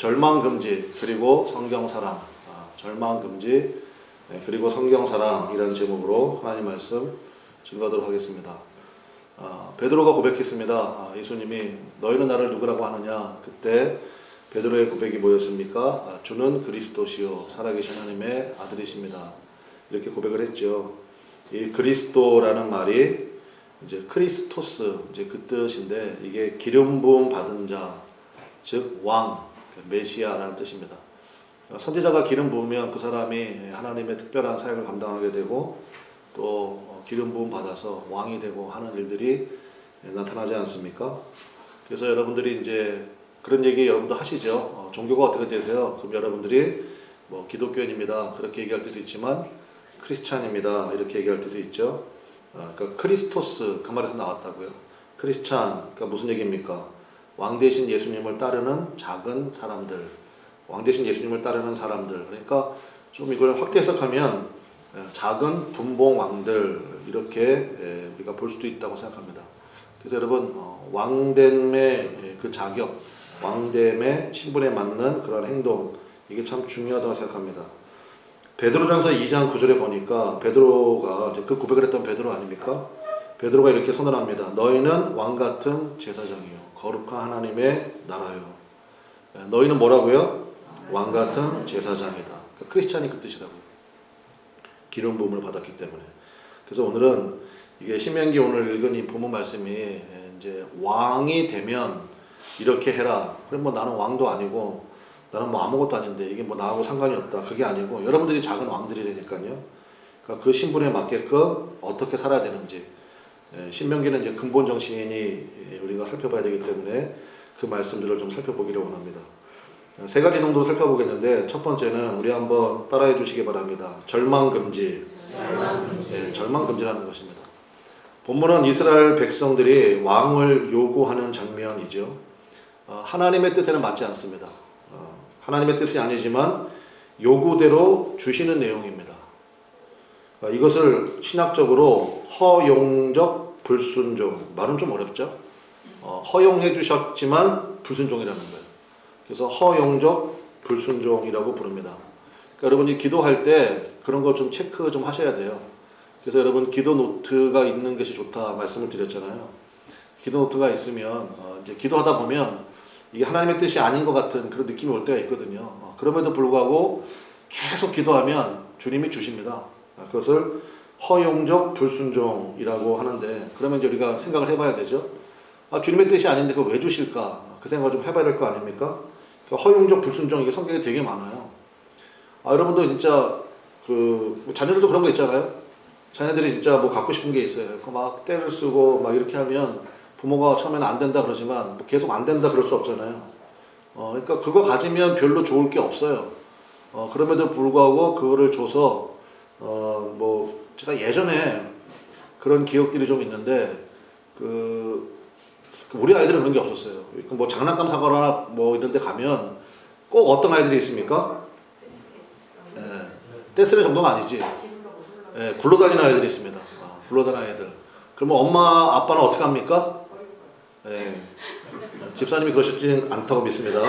절망금지 그리고 성경사랑, 절망금지 그리고 성경사랑이라는 제목으로 하나님 말씀 증거하도록 하겠습니다. 베드로가 고백했습니다. 예수님이 너희는 나를 누구라고 하느냐? 그때 베드로의 고백이 뭐였습니까? 주는 그리스도시요 살아계신 하나님의 아들이십니다. 이렇게 고백을 했죠. 이 그리스도라는 말이 이제 크리스토스, 이제 그 뜻인데, 이게 기름 부음 받은 자, 즉 왕, 메시아라는 뜻입니다. 선지자가 기름 부으면 그 사람이 하나님의 특별한 사역을 감당하게 되고, 또 기름 부음 받아서 왕이 되고 하는 일들이 나타나지 않습니까? 그래서 여러분들이 이제 그런 얘기 여러분도 하시죠. 종교가 어떻게 되세요? 그럼 여러분들이 뭐 기독교인입니다 그렇게 얘기할 때도 있지만, 크리스찬입니다 이렇게 얘기할 때도 있죠. 그러니까 크리스토스, 그 말에서 나왔다고요. 크리스찬, 그러니까 무슨 얘기입니까? 왕 대신 예수님을 따르는 작은 사람들, 왕 대신 예수님을 따르는 사람들. 그러니까 좀 이걸 확대 해석하면 작은 분봉 왕들, 이렇게 우리가 볼 수도 있다고 생각합니다. 그래서 여러분, 왕됨의 그 자격, 왕됨의 신분에 맞는 그런 행동, 이게 참 중요하다고 생각합니다. 베드로전서 2장 9절에 보니까 베드로가 그 고백을 했던 베드로 아닙니까? 베드로가 이렇게 선언합니다. 너희는 왕같은 제사장이요 거룩한 하나님의 나라요. 너희는 뭐라고요? 왕같은 제사장이다. 크리스찬이 그 뜻이라고요. 기름 부음을 받았기 때문에. 그래서 오늘은 이게 신명기 오늘 읽은 이 본문 말씀이 이제 왕이 되면 이렇게 해라. 그럼 뭐 나는 왕도 아니고 나는 뭐 아무것도 아닌데 이게 뭐 나하고 상관이 없다. 그게 아니고 여러분들이 작은 왕들이니까요. 그러니까 그 신분에 맞게끔 어떻게 살아야 되는지 신명기는 이제 근본 정신이 우리가 살펴봐야 되기 때문에 그 말씀들을 좀 살펴보기를 원합니다. 세 가지 정도 살펴보겠는데 첫 번째는 우리 한번 따라해 주시기 바랍니다. 절망금지. 절망금지라는 것입니다. 본문은 이스라엘 백성들이 왕을 요구하는 장면이죠. 하나님의 뜻에는 맞지 않습니다. 하나님의 뜻이 아니지만 요구대로 주시는 내용입니다. 이것을 신학적으로 허용적 불순종, 말은 좀 어렵죠? 허용해 주셨지만 불순종이라는 거예요. 그래서 허용적 불순종이라고 부릅니다. 그러니까 여러분이 기도할 때 그런 거 좀 체크 좀 하셔야 돼요. 그래서 여러분 기도 노트가 있는 것이 좋다 말씀을 드렸잖아요. 기도 노트가 있으면 이제 기도하다 보면 이게 하나님의 뜻이 아닌 것 같은 그런 느낌이 올 때가 있거든요. 그럼에도 불구하고 계속 기도하면 주님이 주십니다. 그것을 허용적 불순종이라고 하는데 그러면 이제 우리가 생각을 해봐야 되죠. 주님의 뜻이 아닌데 그걸 왜 주실까? 그 생각을 좀 해봐야 될 거 아닙니까? 그러니까 허용적 불순종 이게 성경에 되게 많아요. 여러분도 진짜 자녀들도 그런 거 있잖아요. 자녀들이 진짜 뭐 갖고 싶은 게 있어요. 막 떼를 쓰고 막 이렇게 하면 부모가 처음에는 안 된다 그러지만 뭐 계속 안 된다 그럴 수 없잖아요. 그러니까 그거 가지면 별로 좋을 게 없어요. 그럼에도 불구하고 그거를 줘서 뭐 제가 예전에 그런 기억들이 좀 있는데 우리 아이들은 그런 게 없었어요. 뭐 장난감 사거나 뭐 이런 데 가면 꼭 어떤 아이들이 있습니까? 떼쓰레 정도가 아니지. 굴러다니는 아이들이 있습니다. 굴러다니는 아이들. 그러면 엄마, 아빠는 어떻게 합니까? 집사님이 그러시지는 않다고 믿습니다.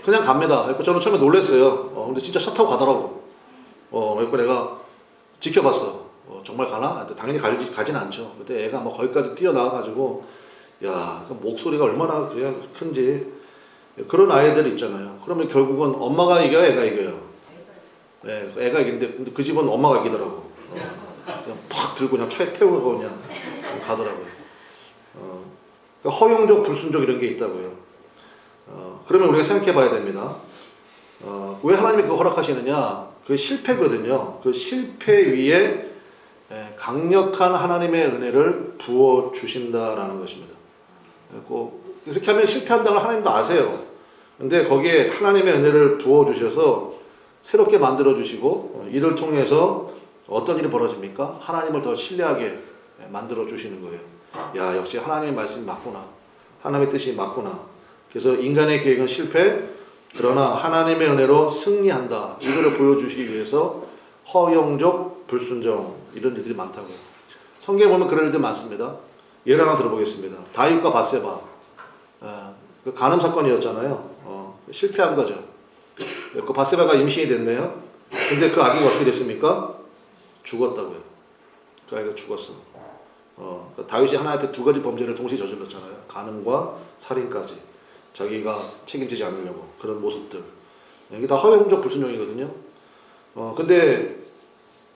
그냥 갑니다. 저는 처음에 놀랐어요. 근데 진짜 차 타고 가더라고. 그래서 내가 지켜봤어. 정말 가나? 당연히 가진 않죠. 근데 애가 막 거기까지 뛰어나와가지고, 야, 목소리가 얼마나 그냥 큰지. 그런 아이들 있잖아요. 그러면 결국은 엄마가 이겨요, 애가 이겨요? 애가 이기는데, 근데 그 집은 엄마가 이기더라고. 그냥 팍 들고 그냥 차에 태우고 그냥 가더라고요. 그러니까 허용적, 불순종 이런 게 있다고요. 그러면 우리가 생각해 봐야 됩니다. 왜 하나님이 그거 허락하시느냐? 그 실패거든요. 그 실패 위에 강력한 하나님의 은혜를 부어 주신다라는 것입니다. 이렇게 하면 실패한다는 걸 하나님도 아세요. 근데 거기에 하나님의 은혜를 부어 주셔서 새롭게 만들어 주시고 이를 통해서 어떤 일이 벌어집니까? 하나님을 더 신뢰하게 만들어 주시는 거예요. 야, 역시 하나님의 말씀이 맞구나. 하나님의 뜻이 맞구나. 그래서 인간의 계획은 실패, 그러나 하나님의 은혜로 승리한다. 이거를 보여주시기 위해서 허용적 불순종 이런 일들이 많다고요. 성경에 보면 그런 일들 많습니다. 예를 하나 들어보겠습니다. 다윗과 밧세바 그 간음 사건이었잖아요. 실패한 거죠. 그 밧세바가 임신이 됐네요. 근데 그 아기가 어떻게 됐습니까? 죽었다고요. 그 아이가 죽었어. 다윗이 하나님 앞에 두 가지 범죄를 동시에 저질렀잖아요. 간음과 살인까지. 자기가 책임지지 않으려고 그런 모습들. 이게 다 허용적 불순종이거든요. 근데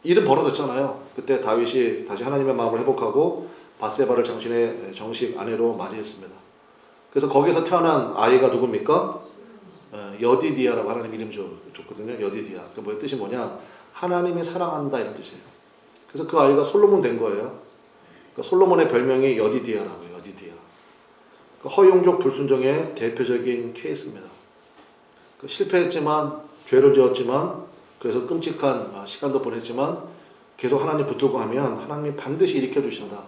일은 벌어졌잖아요. 그때 다윗이 다시 하나님의 마음을 회복하고 밧세바를 당신의 정식 아내로 맞이했습니다. 그래서 거기서 태어난 아이가 누굽니까? 여디디아라고 하나님 이름 줬거든요. 여디디아. 그 뭐의 뜻이 뭐냐? 하나님이 사랑한다 이런 뜻이에요. 그래서 그 아이가 솔로몬 된 거예요. 그러니까 솔로몬의 별명이 여디디아라고요. 여디디아. 그 허용적 불순종의 대표적인 케이스입니다. 실패했지만 죄를 지었지만 그래서 끔찍한 시간도 보냈지만 계속 하나님 붙들고 하면 하나님이 반드시 일으켜 주신다.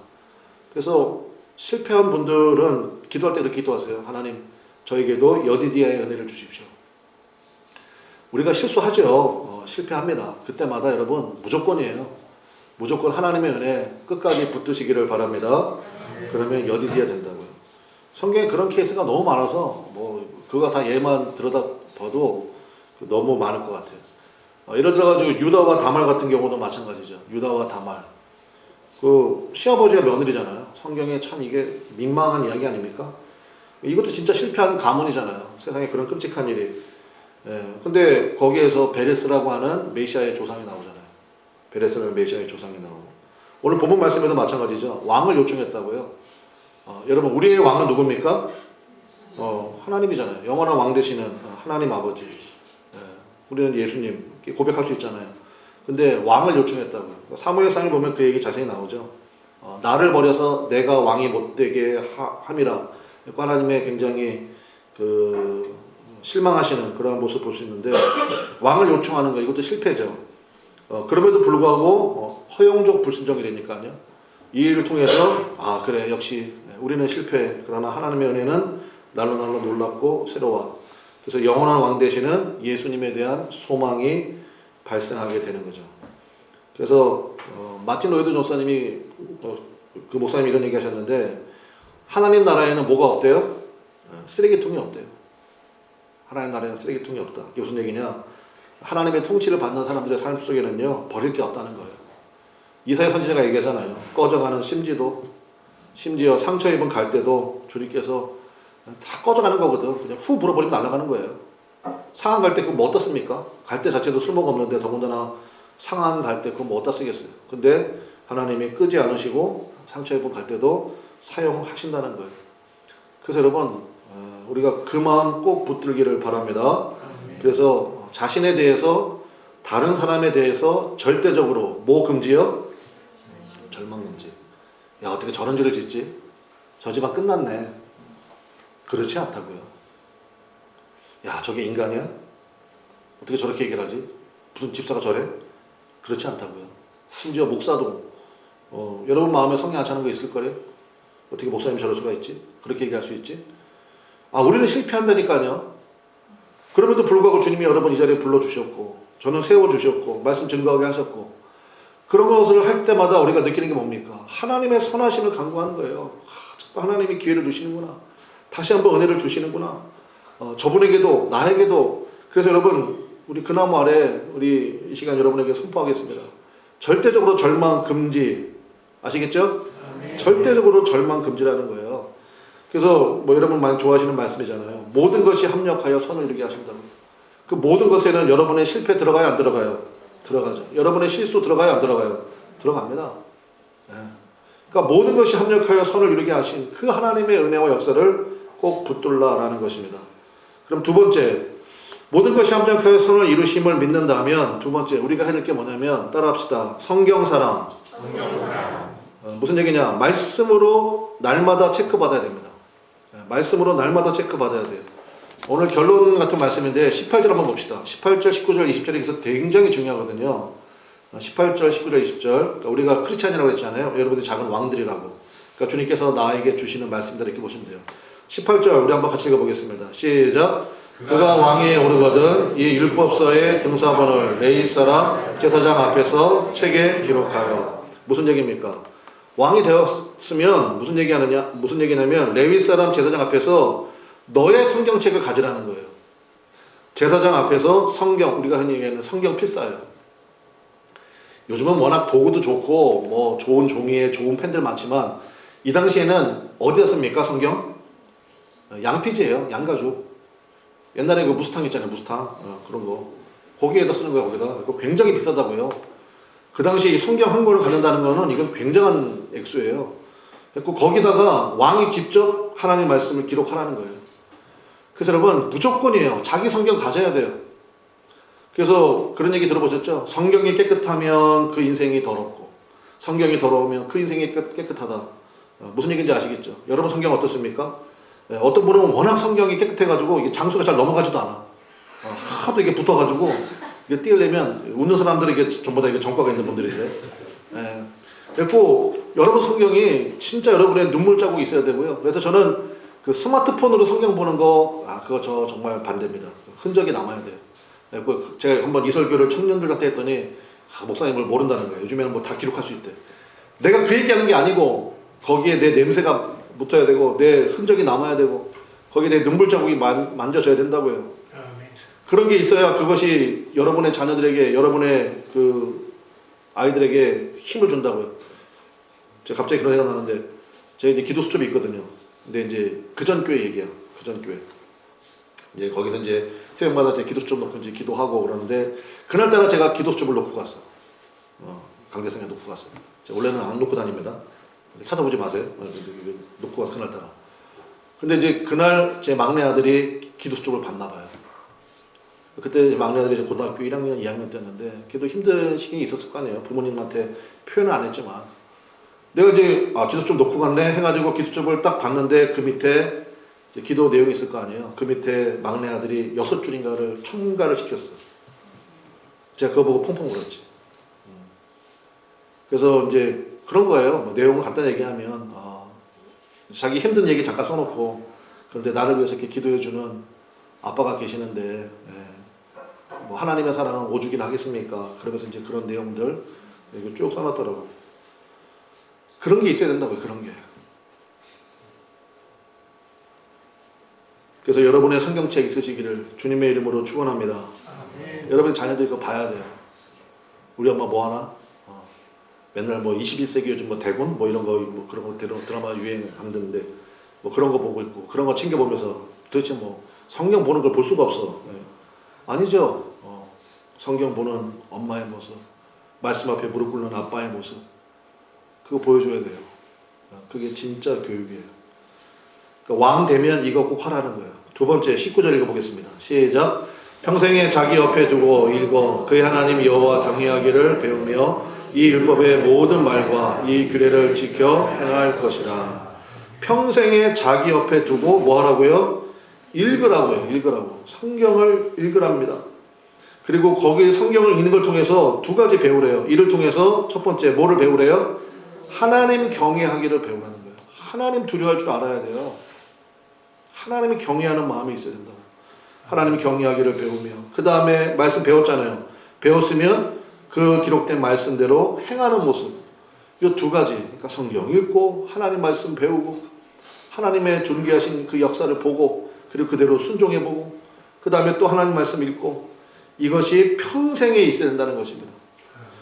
그래서 실패한 분들은 기도할 때 이렇게 기도하세요. 하나님 저에게도 여디디아의 은혜를 주십시오. 우리가 실수하죠. 실패합니다. 그때마다 여러분 무조건이에요. 무조건 하나님의 은혜 끝까지 붙드시기를 바랍니다. 그러면 여디디아 된다고요. 성경에 그런 케이스가 너무 많아서 그거 다 예만 들여다봐도 너무 많을 것 같아요. 예를 들어가지고 유다와 다말 같은 경우도 마찬가지죠. 유다와 다말. 그 시아버지가 며느리잖아요. 성경에 참 이게 민망한 이야기 아닙니까? 이것도 진짜 실패한 가문이잖아요. 세상에 그런 끔찍한 일이. 근데 거기에서 베레스라고 하는 메시아의 조상이 나오잖아요. 베레스라는 메시아의 조상이 나오고. 오늘 본문 말씀에도 마찬가지죠. 왕을 요청했다고요. 여러분 우리의 왕은 누굽니까? 하나님이잖아요. 영원한 왕 되시는 하나님 아버지. 우리는 예수님 고백할 수 있잖아요. 근데 왕을 요청했다고요. 사무엘상에 보면 그 얘기 자세히 나오죠. 나를 버려서 내가 왕이 못되게 함이라. 하나님의 굉장히 그 실망하시는 그러한 모습을 볼 수 있는데 왕을 요청하는 거 이것도 실패죠. 그럼에도 불구하고 허용적 불순종이 되니까요. 이 일을 통해서 그래 역시 우리는 실패. 그러나 하나님의 은혜는 날로 놀랍고 새로워. 그래서 영원한 왕 되시는 예수님에 대한 소망이 발생하게 되는 거죠. 그래서 마틴 로이드 목사님이 그 목사님이 이런 얘기 하셨는데 하나님 나라에는 뭐가 없대요? 쓰레기통이 없대요. 하나님 나라에는 쓰레기통이 없다. 이게 무슨 얘기냐? 하나님의 통치를 받는 사람들의 삶 속에는요 버릴 게 없다는 거예요. 이사야 선지자가 얘기하잖아요. 꺼져가는 심지도, 심지어 상처 입은 갈대도 주님께서 다 꺼져가는 거거든. 그냥 후 불어버리면 날아가는 거예요. 상한 갈대 그거 뭐 어디다 씁니까? 갈대 자체도 쓸모가 없는데 더군다나 상한 갈대 그거 뭐 어디다 쓰겠어요. 근데 하나님이 끄지 않으시고 상처 입은 갈대도 사용하신다는 거예요. 그래서 여러분 우리가 그 마음 꼭 붙들기를 바랍니다. 그래서 자신에 대해서 다른 사람에 대해서 절대적으로 뭐 금지요? 절망 금지. 야 어떻게 저런 죄를 짓지? 저 집안 끝났네. 그렇지 않다고요. 야 저게 인간이야? 어떻게 저렇게 얘기를 하지? 무슨 집사가 저래? 그렇지 않다고요. 심지어 목사도 여러분 마음에 성령 안 차는 거 있을 거래요? 어떻게 목사님 저럴 수가 있지? 그렇게 얘기할 수 있지? 우리는 실패한다니까요. 그럼에도 불구하고 주님이 여러 번 이 자리에 불러주셨고 저는 세워주셨고 말씀 증거하게 하셨고 그런 것을 할 때마다 우리가 느끼는 게 뭡니까? 하나님의 선하심을 간구하는 거예요. 하나님이 기회를 주시는구나. 다시 한번 은혜를 주시는구나. 저분에게도 나에게도. 그래서 여러분 우리 그 나무 아래 우리 이 시간 여러분에게 선포하겠습니다. 절대적으로 절망 금지. 아시겠죠? 절대적으로 절망 금지라는 거예요. 그래서 뭐 여러분 많이 좋아하시는 말씀이잖아요. 모든 것이 합력하여 선을 이루게 하신다고. 그 모든 것에는 여러분의 실패 들어가요, 안 들어가요? 들어가죠. 여러분의 실수 들어가요, 안 들어가요? 들어갑니다. 그러니까 모든 것이 합력하여 선을 이루게 하신 그 하나님의 은혜와 역사를 꼭 붙들라라는 것입니다. 그럼 두 번째, 모든 것이 합력하여 선을 이루심을 믿는다면 두 번째 우리가 해야 될 게 뭐냐면 따라합시다. 성경사랑. 무슨 얘기냐? 말씀으로 날마다 체크받아야 됩니다. 말씀으로 날마다 체크받아야 돼요. 오늘 결론 같은 말씀인데 18절 한번 봅시다. 18절, 19절, 20절이 여기서 굉장히 중요하거든요. 18절, 19절, 20절. 그러니까 우리가 크리스찬이라고 했잖아요. 여러분들이 작은 왕들이라고. 그러니까 주님께서 나에게 주시는 말씀들 이렇게 보시면 돼요. 18절 우리 한번 같이 읽어보겠습니다. 시작. 그가 왕위에 오르거든 이 율법서의 등사본을 레위 사람 제사장 앞에서 책에 기록하여. 무슨 얘기입니까? 왕이 되었으면 무슨 얘기냐면 레위 사람 제사장 앞에서 너의 성경책을 가지라는 거예요. 제사장 앞에서 성경, 우리가 흔히 얘기하는 성경 필사예요. 요즘은 워낙 도구도 좋고 뭐 좋은 종이에 좋은 펜들 많지만 이 당시에는 어디다 씁니까? 성경? 양피지예요. 양가죽. 옛날에 그 무스탕 있잖아요. 무스탕 그런 거 거기에다 쓰는 거예요. 거기다. 그거 굉장히 비싸다고요. 그 당시 성경 한 권을 갖는다는 거는 이건 굉장한 액수예요. 그리고 거기다가 왕이 직접 하나님 말씀을 기록하라는 거예요. 그래서 여러분 무조건이에요. 자기 성경 가져야 돼요. 그래서 그런 얘기 들어보셨죠? 성경이 깨끗하면 그 인생이 더럽고 성경이 더러우면 그 인생이 깨끗하다. 무슨 얘기인지 아시겠죠? 여러분 성경 어떻습니까? 어떤 분은 워낙 성경이 깨끗해가지고 이게 장수가 잘 넘어가지도 않아. 하도 이게 붙어가지고 이게 띄우려면 웃는 사람들이 이게 전부 다 이게 전과가 있는 분들인데. 그리고 여러분 성경이 진짜 여러분의 눈물 자국이 있어야 되고요. 그래서 저는 그 스마트폰으로 성경 보는 거 그거 저 정말 반대입니다. 흔적이 남아야 돼요. 그리고 제가 한번 이 설교를 청년들한테 했더니 목사님을 모른다는 거예요. 요즘에는 뭐 다 기록할 수 있대. 내가 그 얘기하는 게 아니고 거기에 내 냄새가 묻어야 되고 내 흔적이 남아야 되고 거기에 내 눈물 자국이 만져져야 된다고요. 그런 게 있어야 그것이 여러분의 자녀들에게 여러분의 그 아이들에게 힘을 준다고요. 제가 갑자기 그런 생각 나는데 제가 이제 기도 수첩이 있거든요. 근데 이제 그전 교회 얘기야. 그전 교회. 이제 거기서 이제 새벽마다 이제 기도 수첩 놓고 이제 기도하고 그러는데 그날따라 제가 기도 수첩을 놓고 갔어. 강대성에 놓고 갔어요. 원래는 안 놓고 다닙니다. 찾아보지 마세요. 놓고 가서 그날따라. 근데 이제 그날 제 막내 아들이 기도 수첩을 봤나 봐요. 그때 막내 아들이 이제 고등학교 1학년, 2학년 때였는데 걔도 힘든 시기가 있었을 거 아니에요. 부모님한테 표현은 안 했지만 내가 이제 기도 수첩 놓고 갔네 해가지고 기도 수첩을 딱 봤는데 그 밑에 기도 내용이 있을 거 아니에요. 그 밑에 막내 아들이 6줄인가를 첨가를 시켰어. 제가 그거 보고 펑펑 울었지. 그래서 이제 그런 거예요. 뭐 내용을 간단히 얘기하면 자기 힘든 얘기 잠깐 써놓고 그런데 나를 위해서 이렇게 기도해주는 아빠가 계시는데 뭐 하나님의 사랑은 오죽이나 하겠습니까? 그러면서 이제 그런 내용들 이거 쭉 써놨더라고요. 그런 게 있어야 된다고요. 그런 게. 그래서 여러분의 성경책 있으시기를 주님의 이름으로 축원합니다. 여러분 자녀들 이거 봐야 돼요. 우리 엄마 뭐 하나? 맨날 뭐 21세기 요즘 뭐 대군 뭐 이런 거 뭐 그런 거 드라마 유행하는데 뭐 그런 거 보고 있고 그런 거 챙겨 보면서 도대체 뭐 성경 보는 걸 볼 수가 없어. 아니죠. 성경 보는 엄마의 모습, 말씀 앞에 무릎 꿇는 아빠의 모습, 그거 보여줘야 돼요. 그게 진짜 교육이에요. 그러니까 왕 되면 이거 꼭 하라는 거예요. 두 번째 19절 읽어보겠습니다. 시작. 평생에 자기 옆에 두고 읽어 그의 하나님 여호와 경외하기를 배우며 이 율법의 모든 말과 이 규례를 지켜 행할 것이라. 평생에 자기 옆에 두고 뭐 하라고요? 읽으라고요. 읽으라고. 성경을 읽으랍니다. 그리고 거기 성경을 읽는 걸 통해서 두 가지 배우래요. 이를 통해서 첫 번째 뭐를 배우래요? 하나님 경외하기를 배우라는 거예요. 하나님 두려워할 줄 알아야 돼요. 하나님이 경외하는 마음이 있어야 된다고. 하나님 경외하기를 배우며 그 다음에 말씀 배웠잖아요. 배웠으면 그 기록된 말씀대로 행하는 모습. 이 두 가지. 그러니까 성경 읽고 하나님 말씀 배우고 하나님의 존귀하신 그 역사를 보고 그리고 그대로 순종해보고 그 다음에 또 하나님 말씀 읽고 이것이 평생에 있어야 된다는 것입니다.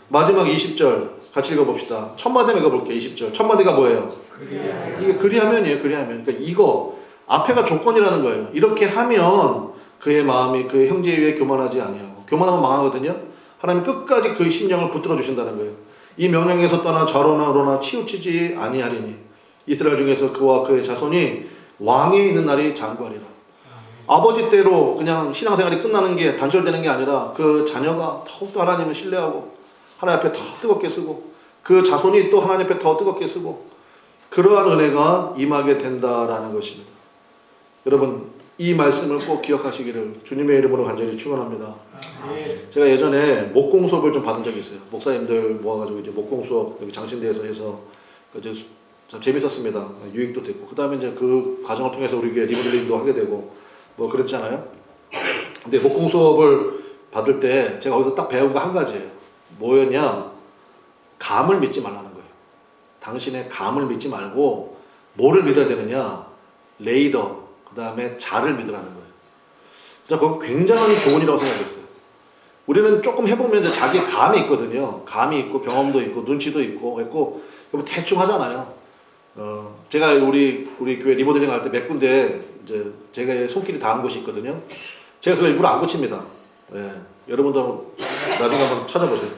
마지막 20절 같이 읽어봅시다. 첫 마디 읽어볼게요. 20절. 첫 마디가 뭐예요? 이게 그리하면이에요. 그리하면. 그러니까 이거 앞에가 조건이라는 거예요. 이렇게 하면 그의 마음이 그의 형제 위에 교만하지 아니하고 교만하면 망하거든요. 하나님 끝까지 그의 심령을 붙들어 주신다는 거예요. 이 명령에서 떠나 좌로나 우로나 치우치지 아니하리니 이스라엘 중에서 그와 그의 자손이 왕에 있는 날이 장구하리라. 아버지 때로 그냥 신앙생활이 끝나는 게 단절되는 게 아니라 그 자녀가 더욱더 하나님을 신뢰하고 하나님 앞에 더 뜨겁게 쓰고 그 자손이 또 하나님 앞에 더 뜨겁게 쓰고 그러한 은혜가 임하게 된다라는 것입니다. 여러분 이 말씀을 꼭 기억하시기를 주님의 이름으로 간절히 축원합니다. 제가 예전에 목공 수업을 좀 받은 적이 있어요. 목사님들 모아가지고 이제 목공 수업 여기 장신대에서 해서 이제 참 재밌었습니다. 유익도 됐고 그 다음에 이제 그 과정을 통해서 우리 교회 리모델링도 하게 되고 뭐 그랬잖아요. 근데 목공 수업을 받을 때 제가 거기서 딱 배운 거 한 가지예요. 뭐였냐? 감을 믿지 말라는 거예요. 당신의 감을 믿지 말고 뭐를 믿어야 되느냐? 레이더 그 다음에 자를 믿으라는 거예요. 자, 그거 굉장한 교훈이라고 생각했어요. 우리는 조금 해보면 이제 자기 감이 있거든요. 감이 있고 경험도 있고 눈치도 있고 했고 대충 하잖아요. 제가 우리 교회 리모델링 할 때 몇 군데 이제 제가 손길이 닿은 곳이 있거든요. 제가 그걸 일부러 안 고칩니다. 예, 여러분도 나중에 한번 찾아보세요.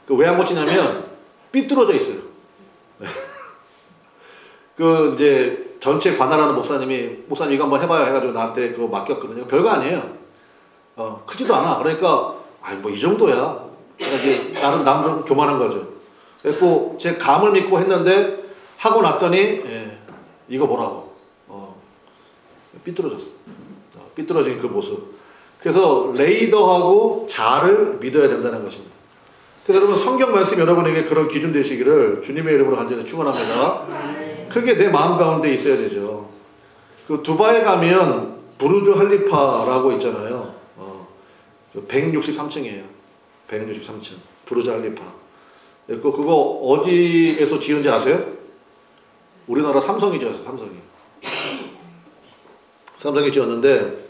왜 안 고치냐면 삐뚤어져 있어요. 그 이제 전체 관할하는 목사님 이거 한번 해봐요 해가지고 나한테 그거 맡겼거든요. 별거 아니에요. 크지도 않아. 그러니까 뭐 이 정도야. 이제 나는 남들 교만한 거죠. 그래서 제 감을 믿고 했는데 하고 났더니 이거 보라고 삐뚤어졌어. 삐뚤어진 그 모습. 그래서 레이더하고 자를 믿어야 된다는 것입니다. 그래서 여러분 성경 말씀 여러분에게 그런 기준 되시기를 주님의 이름으로 간절히 축원합니다. 그게 내 마음 가운데 있어야 되죠. 그 두바이 가면 부르주 할리파라고 있잖아요. 163층이에요. 163층 부르주 할리파. 그거 어디에서 지은지 아세요? 우리나라 삼성이 지었어요. 삼성이 지었는데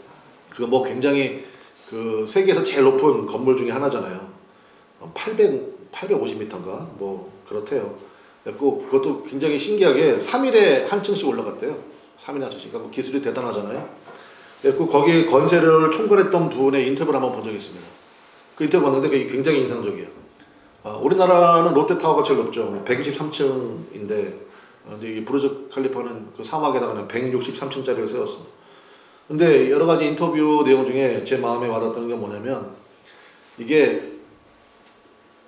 그 뭐 굉장히 그 세계에서 제일 높은 건물 중에 하나잖아요. 850m인가 뭐 그렇대요. 그것도 굉장히 신기하게 3일에 한 층씩 올라갔대요. 3일에 한 층씩. 그러니까 뭐 기술이 대단하잖아요. 거기 건설을 총괄했던 분의 인터뷰를 한번 본 적이 있습니다. 그 인터뷰 봤는데 그게 굉장히 인상적이에요. 우리나라는 롯데타워가 제일 높죠. 123층인데 이 부르즈 칼리파는 그 사막에다가 163층짜리를 세웠어. 근데 여러 가지 인터뷰 내용 중에 제 마음에 와닿던 게 뭐냐면 이게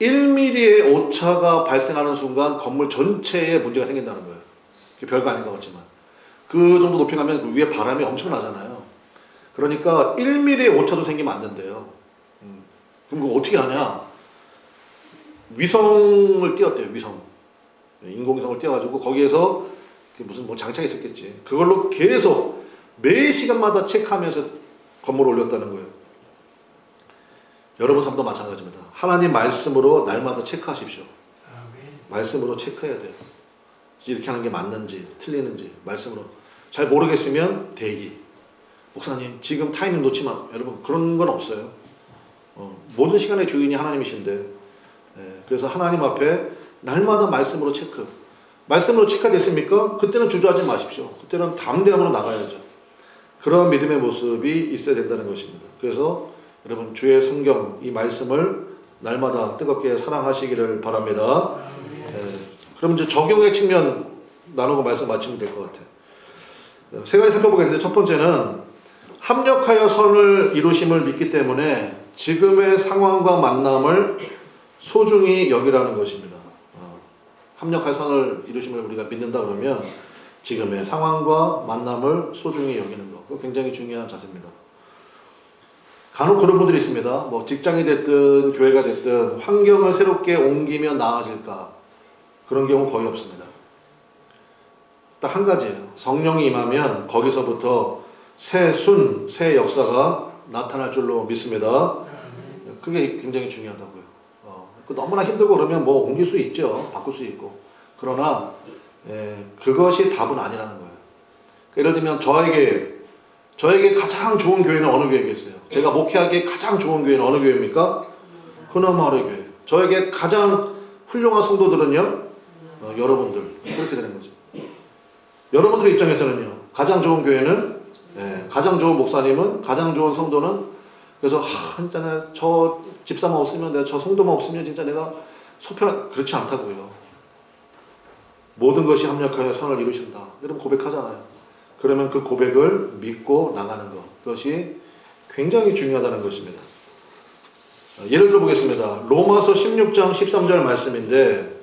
1mm의 오차가 발생하는 순간 건물 전체에 문제가 생긴다는 거예요. 별거 아닌 것 같지만 그 정도 높이 가면 그 위에 바람이 엄청나잖아요. 그러니까 1mm의 오차도 생기면 안 된대요. 그럼 그거 어떻게 하냐? 위성을 띄웠대요. 위성. 인공위성을 띄워가지고 거기에서 무슨 뭐 장착이 있었겠지. 그걸로 계속 매 시간마다 체크하면서 건물을 올렸다는 거예요. 여러분 삶도 마찬가지입니다. 하나님 말씀으로 날마다 체크하십시오. 말씀으로 체크해야 돼요. 이렇게 하는 게 맞는지 틀리는지 말씀으로. 잘 모르겠으면 대기. 목사님 지금 타이밍 놓치면 여러분 그런 건 없어요. 모든 시간의 주인이 하나님이신데 그래서 하나님 앞에 날마다 말씀으로 체크. 말씀으로 체크됐습니까? 그때는 주저하지 마십시오. 그때는 담대함으로 나가야죠. 그런 믿음의 모습이 있어야 된다는 것입니다. 그래서 여러분 주의 성경 이 말씀을 날마다 뜨겁게 사랑하시기를 바랍니다. 그럼 이제 적용의 측면 나누고 말씀 마치면 될 것 같아요. 세 가지 살펴보겠는데 첫 번째는 합력하여 선을 이루심을 믿기 때문에 지금의 상황과 만남을 소중히 여기라는 것입니다. 합력하여 선을 이루심을 우리가 믿는다 그러면 지금의 상황과 만남을 소중히 여기는 것. 그거 굉장히 중요한 자세입니다. 간혹 그런 분들이 있습니다. 뭐 직장이 됐든 교회가 됐든 환경을 새롭게 옮기면 나아질까? 그런 경우 거의 없습니다. 딱 한 가지예요. 성령이 임하면 거기서부터 새 역사가 나타날 줄로 믿습니다. 그게 굉장히 중요하다고요. 너무나 힘들고 그러면 뭐 옮길 수 있죠. 바꿀 수 있고. 그러나 그것이 답은 아니라는 거예요. 예를 들면 저에게 가장 좋은 교회는 어느 교회겠어요? 제가 목회하기에 가장 좋은 교회는 어느 교회입니까? 그나마르 교회. 저에게 가장 훌륭한 성도들은요? 여러분들. 그렇게 되는 거죠. 여러분들 입장에서는요. 가장 좋은 교회는 가장 좋은 목사님은 가장 좋은 성도는 그래서 진짜 저 집사만 없으면 내가 저 성도만 없으면 진짜 내가 속편 그렇지 않다고요. 모든 것이 합력하여 선을 이루신다. 여러분 고백하잖아요. 그러면 그 고백을 믿고 나가는 것. 그것이 굉장히 중요하다는 것입니다. 예를 들어 보겠습니다. 로마서 16장 13절 말씀인데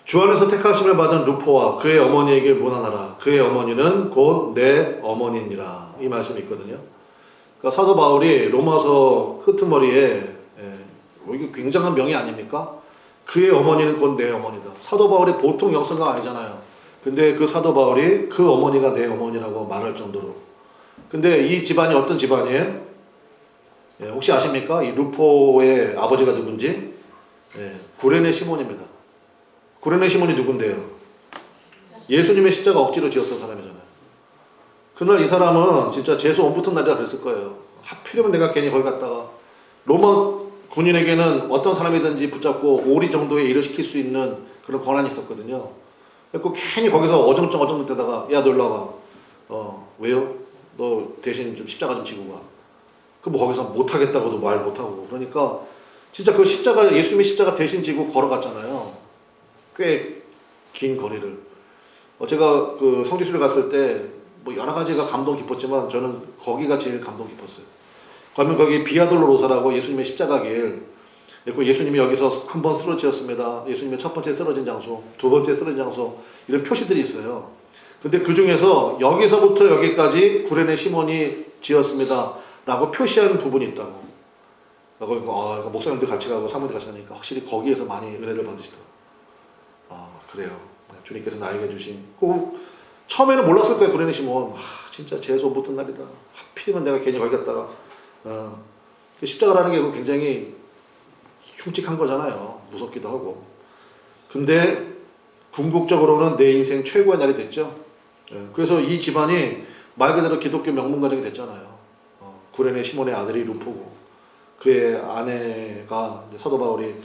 주 안에서 택하심을 받은 루포와 그의 어머니에게 문안하라. 그의 어머니는 곧 내 어머니니라. 이 말씀이 있거든요. 그러니까 사도 바울이 로마서 끄트머리에 이게 굉장한 명의 아닙니까? 그의 어머니는 곧 내 어머니다. 사도 바울이 보통 영성가 아니잖아요. 근데 그 사도 바울이 그 어머니가 내 어머니라고 말할 정도로. 근데 이 집안이 어떤 집안이에요? 혹시 아십니까? 이 루포의 아버지가 누군지? 구레네 시몬입니다. 구레네 시몬이 누군데요? 예수님의 십자가 억지로 지었던 사람이잖아요. 그날 이 사람은 진짜 재수 온 붙은 날이라 그랬을 거예요. 하필이면 내가 괜히 거기 갔다가 로마 군인에게는 어떤 사람이든지 붙잡고 오리 정도에 일을 시킬 수 있는 그런 권한이 있었거든요. 그래서 괜히 거기서 어정쩡 되다가 야 너 일로 와봐. 왜요? 너 대신 좀 십자가 좀 지고 가. 그 뭐 거기서 못하겠다고도 말 못하고. 그러니까 진짜 그 십자가 예수님의 십자가 대신 지고 걸어갔잖아요. 꽤 긴 거리를. 제가 그 성지순례 갔을 때 뭐 여러 가지가 감동 깊었지만 저는 거기가 제일 감동 깊었어요. 그러면 거기 비아돌로로사라고 예수님의 십자가 길. 예수님이 여기서 한 번 쓰러지셨습니다. 예수님의 첫 번째 쓰러진 장소, 두 번째 쓰러진 장소 이런 표시들이 있어요. 근데 그 중에서 여기서부터 여기까지 구레네 시몬이 지었습니다. 라고 표시한 부분이 있다고. 그러니까 목사님들 같이 가고 사모님들 같이 가니까 확실히 거기에서 많이 은혜를 받으시더라고요. 그래요. 주님께서 나에게 주신. 처음에는 몰랐을 거예요. 구레네 시몬. 진짜 재수 붙은 날이다. 하필이면 내가 괜히 거기 갔다가. 십자가라는 게 굉장히 흉측한 거잖아요. 무섭기도 하고. 근데 궁극적으로는 내 인생 최고의 날이 됐죠. 그래서 이 집안이 말 그대로 기독교 명문 가정이 됐잖아요. 구레네 시몬의 아들이 루포고 그의 아내가 사도 바울이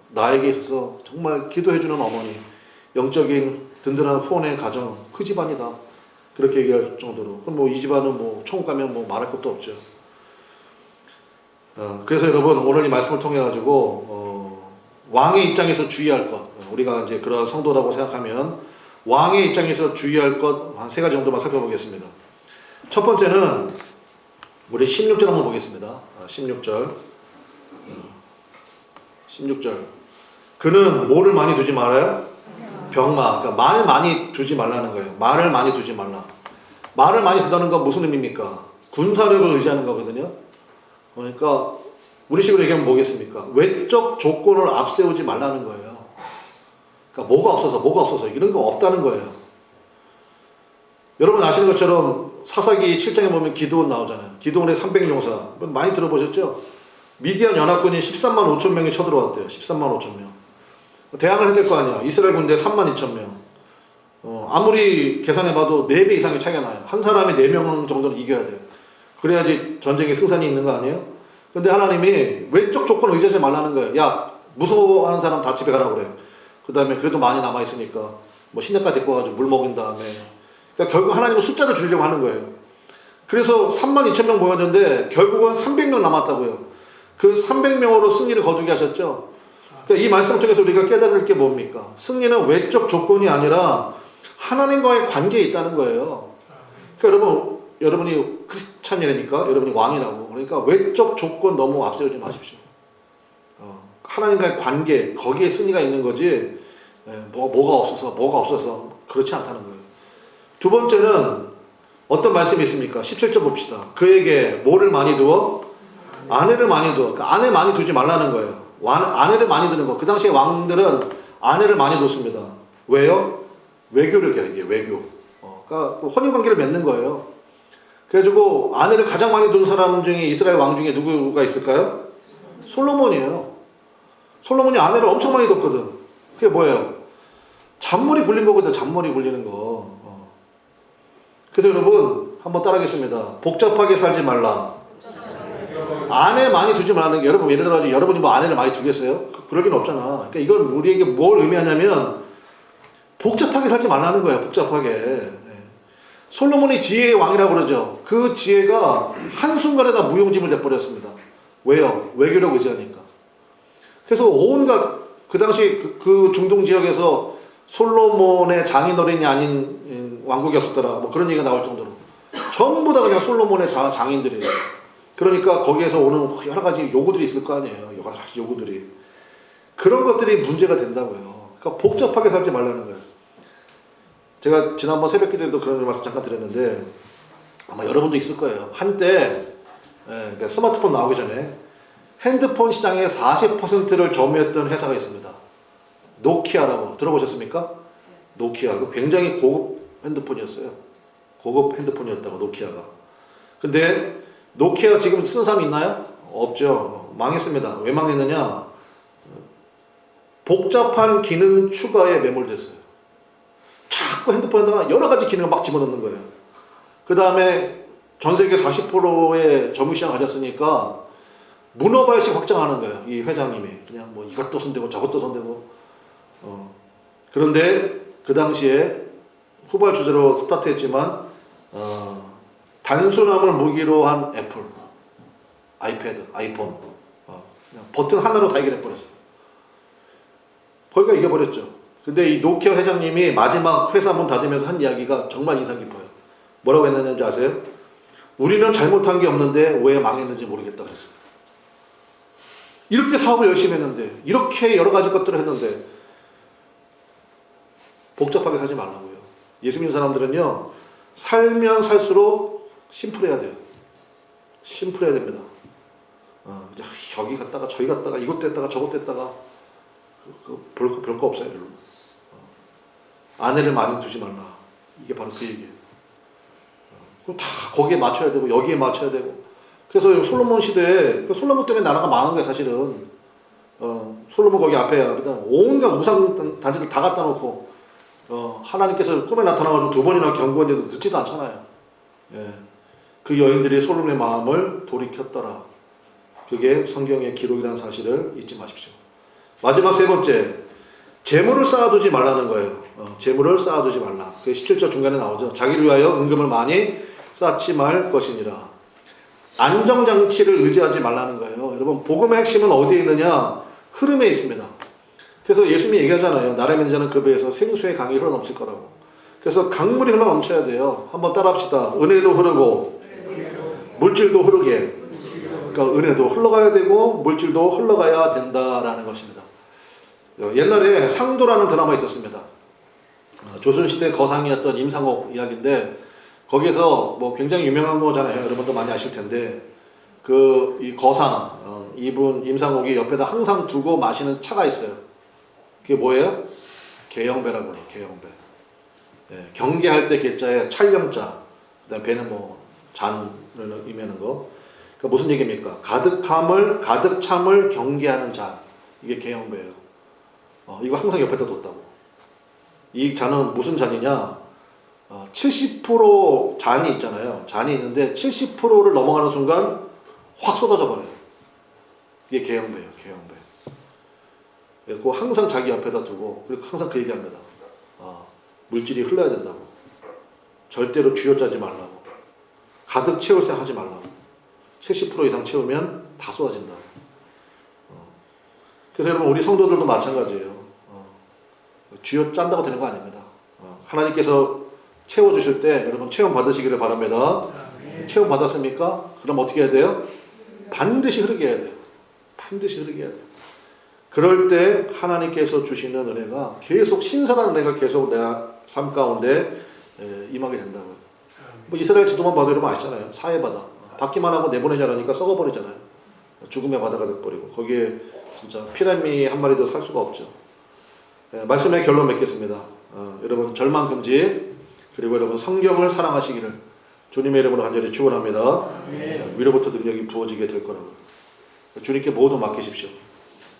나에게 있어서 정말 기도해주는 어머니, 영적인 든든한 후원의 가정, 그 집안이다. 그렇게 얘기할 정도로. 그럼 뭐 이 집안은 뭐 천국 가면 뭐 말할 것도 없죠. 그래서 여러분 오늘 이 말씀을 통해 가지고 왕의 입장에서 주의할 것, 우리가 이제 그런 성도라고 생각하면 왕의 입장에서 주의할 것 한 3가지 정도만 살펴보겠습니다. 첫 번째는 우리 16절 한번 보겠습니다. 16절. 그는 뭐를 많이 두지 말아요? 병마. 그러니까 말 많이 두지 말라는 거예요. 말을 많이 두지 말라. 말을 많이 둔다는 건 무슨 의미입니까? 군사력을 의지하는 거거든요. 그러니까 우리 식으로 얘기하면 뭐겠습니까? 외적 조건을 앞세우지 말라는 거예요. 그러니까 뭐가 없어서 이런 거 없다는 거예요. 여러분 아시는 것처럼 사사기 7장에 보면 기드온 나오잖아요. 기드온의 300용사 많이 들어보셨죠? 미디안 연합군이 13만 5천 명이 쳐들어왔대요. 13만 5천 명. 대항을 해야 될 거 아니야. 이스라엘 군대 3만 2천 명. 아무리 계산해봐도 4배 이상의 차이가 나요. 한 사람이 4명 정도는 이겨야 돼요. 그래야지 전쟁에 승산이 있는 거 아니에요? 근데 하나님이 외적 조건을 의지하지 말라는 거예요. 야, 무서워하는 사람 다 집에 가라고 그래. 그 다음에 그래도 많이 남아있으니까 뭐 신약까지 데리고 와가지고 물 먹인 다음에. 그러니까 결국 하나님은 숫자를 줄이려고 하는 거예요. 그래서 3만 2천 명 모였는데 결국은 300명 남았다고요. 그 300명으로 승리를 거두게 하셨죠. 그러니까 이 말씀을 통해서 우리가 깨달을 게 뭡니까? 승리는 외적 조건이 아니라 하나님과의 관계에 있다는 거예요. 그러니까 여러분이 크리스찬이라니까 여러분이 왕이라고. 그러니까 외적 조건 너무 앞세우지 마십시오. 하나님과의 관계, 거기에 승리가 있는 거지 뭐가 없어서 그렇지 않다는 거예요. 두 번째는 어떤 말씀이 있습니까? 17절 봅시다. 그에게 뭐를 많이 두어? 아내를 많이 두어. 그러니까 아내 많이 두지 말라는 거예요. 아내를 많이 두는 거. 그 당시에 왕들은 아내를 많이 뒀습니다. 왜요? 외교를 이게 외교. 그러니까 혼인관계를 맺는 거예요. 그래가지고 아내를 가장 많이 둔 사람 중에 이스라엘 왕 중에 누구가 있을까요? 솔로몬이에요. 솔로몬이 아내를 엄청 많이 뒀거든. 그게 뭐예요? 잔머리 굴린 거거든. 잔머리 굴리는 거. 그래서 여러분 한번 따라하겠습니다. 복잡하게 살지 말라. 아내 많이 두지 말라는 게 여러분 예를 들어 여러분이 뭐 아내를 많이 두겠어요? 그럴 리는 없잖아. 그러니까 이건 우리에게 뭘 의미하냐면 복잡하게 살지 말라는 거예요. 복잡하게. 솔로몬이 지혜의 왕이라고 그러죠. 그 지혜가 한순간에 다 무용지물 돼버렸습니다. 왜요? 외교력 의지하니까. 그래서 온갖 그 당시 그 중동 지역에서 솔로몬의 장인어른이 아닌 왕국이 없었더라. 뭐 그런 얘기가 나올 정도로 전부 다 그냥 솔로몬의 장인들이에요. 그러니까 거기에서 오는 여러 가지 요구들이 있을 거 아니에요. 여러 가지 요구들이. 그런 것들이 문제가 된다고요. 그러니까 복잡하게 살지 말라는 거예요. 제가 지난번 새벽 기도에도 그런 말씀 잠깐 드렸는데 아마 여러분도 있을 거예요. 한때 그러니까 스마트폰 나오기 전에 핸드폰 시장의 40%를 점유했던 회사가 있습니다. 노키아라고 들어보셨습니까? 노키아. 굉장히 고급 핸드폰이었어요. 고급 핸드폰이었다고 노키아가. 근데 노키아 지금 쓰는 사람 있나요? 없죠. 망했습니다. 왜 망했느냐? 복잡한 기능 추가에 매몰됐어요. 자꾸 핸드폰에다가 여러 가지 기능을 막 집어넣는 거예요. 그 다음에 전 세계 40%의 점유시장 가졌으니까 문어발식 확장하는 거예요. 이 회장님이. 그냥 뭐 이것도 손대고 저것도 손대고. 그런데 그 당시에 후발주자로 스타트했지만 단순함을 무기로 한 애플, 아이패드, 아이폰 그냥 버튼 하나로 다 해결해버렸어요. 거기가 이겨버렸죠. 근데 이 노키아 회장님이 마지막 회사 문 닫으면서 한 이야기가 정말 인상 깊어요. 뭐라고 했는지 아세요? 우리는 잘못한 게 없는데 왜 망했는지 모르겠다 그랬어요. 이렇게 사업을 열심히 했는데 이렇게 여러 가지 것들을 했는데 복잡하게 살지 말라고요. 예수 믿는 사람들은요 살면 살수록 심플해야 돼요. 심플해야 됩니다. 여기 갔다가 저기 갔다가 이곳 됐다가 저곳 됐다가 별거 없어요. 아내를 많이 두지 말라. 이게 바로 그 얘기예요. 그럼 다 거기에 맞춰야 되고 여기에 맞춰야 되고. 그래서 솔로몬 시대에 솔로몬 때문에 나라가 망한 거야 사실은. 솔로몬 거기 앞에 온갖 우상 단지들 다 갖다 놓고 하나님께서 꿈에 나타나가지고 2번이나 경고했는데도 듣지도 않잖아요. 예. 그 여인들이 솔로몬의 마음을 돌이켰더라. 그게 성경의 기록이라는 사실을 잊지 마십시오. 마지막 3번째, 재물을 쌓아두지 말라는 거예요. 재물을 쌓아두지 말라. 그게 17절 중간에 나오죠. 자기를 위하여 은금을 많이 쌓지 말 것이니라. 안정장치를 의지하지 말라는 거예요. 여러분 복음의 핵심은 어디에 있느냐? 흐름에 있습니다. 그래서 예수님이 얘기하잖아요. 나라의 민자는 그 배에서 생수의 강이 흘러넘칠 거라고. 그래서 강물이 흘러넘쳐야 돼요. 한번 따라합시다. 은혜도 흐르고 물질도 흐르게. 그러니까 은혜도 흘러가야 되고 물질도 흘러가야 된다라는 것입니다. 옛날에 상도라는 드라마 있었습니다. 조선시대 거상이었던 임상옥 이야기인데 거기에서 뭐 굉장히 유명한 거잖아요. 여러분도 많이 아실 텐데 이 거상 이분 임상옥이 옆에다 항상 두고 마시는 차가 있어요. 그게 뭐예요? 계영배라고 해요. 계영배. 예, 경계할 때 계자에 찰령자. 그다음 배는 뭐 잔을 의미하는 거. 그러니까 무슨 얘기입니까? 가득 참을 경계하는 잔. 이게 계영배예요. 이거 항상 옆에다 뒀다고. 이 잔은 무슨 잔이냐? 70% 잔이 있잖아요. 잔이 있는데 70%를 넘어가는 순간 확 쏟아져 버려요. 이게 계영배예요. 계영배. 그리고 항상 자기 옆에다 두고 그리고 항상 그 얘기합니다. 물질이 흘러야 된다고. 절대로 쥐어짜지 말라고. 가득 채울 생각 하지 말라고. 70% 이상 채우면 다 쏟아진다고. 그래서 여러분 우리 성도들도 마찬가지예요. 쥐어짠다고 되는 거 아닙니다. 하나님께서 채워주실 때 여러분 체험 받으시기를 바랍니다. 체험 받았습니까? 그럼 어떻게 해야 돼요? 반드시 흐르게 해야 돼요. 반드시 흐르게 해야 돼요. 그럴 때 하나님께서 주시는 은혜가 계속 신선한 은혜가 계속 내가 삶 가운데 임하게 된다고요. 뭐 이스라엘 지도만 봐도 여러분 아시잖아요. 사해바다. 받기만 하고 내보내지 않으니까 썩어버리잖아요. 죽음의 바다가 돼버리고 거기에 진짜 피라미 한 마리도 살 수가 없죠. 말씀의 결론 맺겠습니다. 여러분 절망 금지 그리고 여러분 성경을 사랑하시기를 주님의 이름으로 간절히 축원합니다. 위로부터 능력이 부어지게 될 거라고. 주님께 모두 맡기십시오.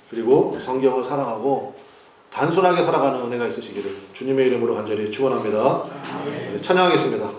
그리고 성경을 사랑하고 단순하게 살아가는 은혜가 있으시기를 주님의 이름으로 간절히 축원합니다. 찬양하겠습니다.